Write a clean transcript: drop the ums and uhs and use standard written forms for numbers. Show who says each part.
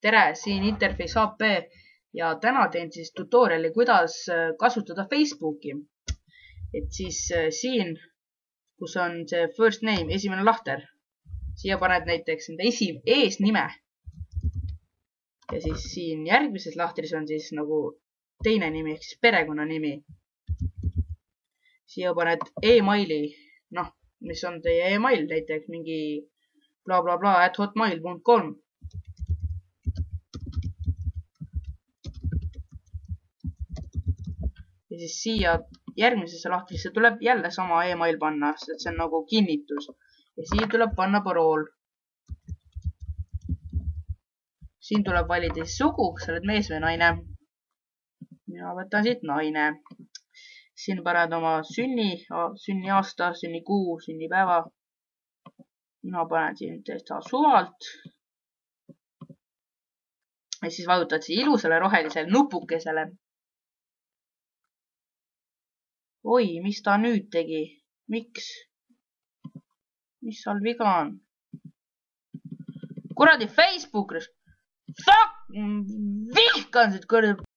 Speaker 1: tere, siin Interface HP ja täna teen siis tutoriali, kuidas kasutada Facebooki. Et siis siin, kus on see first name, esimene lahter, siia paned näiteks enda eesnime. Ja siis siin järgmises lahtris on siis nagu teine nimi, ehk siis perekonnanimi. Siia paned emaili, noh, mis on teie email, näiteks mingi blablabla@hotmail.com. Ja siis siia järgmisesse lahtrisse tuleb jälle sama email panna, sest see on nagu kinnitus. Ja siia tuleb panna parool. Siin tuleb valida siis sugu, kas sa oled mees või naine. Mina võtan siit naine. Siin paned oma sünniaasta, sünnikuu, sünnipäeva. Mina panen siin täitsa suvalt. Ja siis vajutad siia ilusale rohelisele nupukesele. Oi, mis ta nüüd tegi? Miks? Mis seal viga on? Kuradi Facebook! Fuck! Vihkan siit kuradi!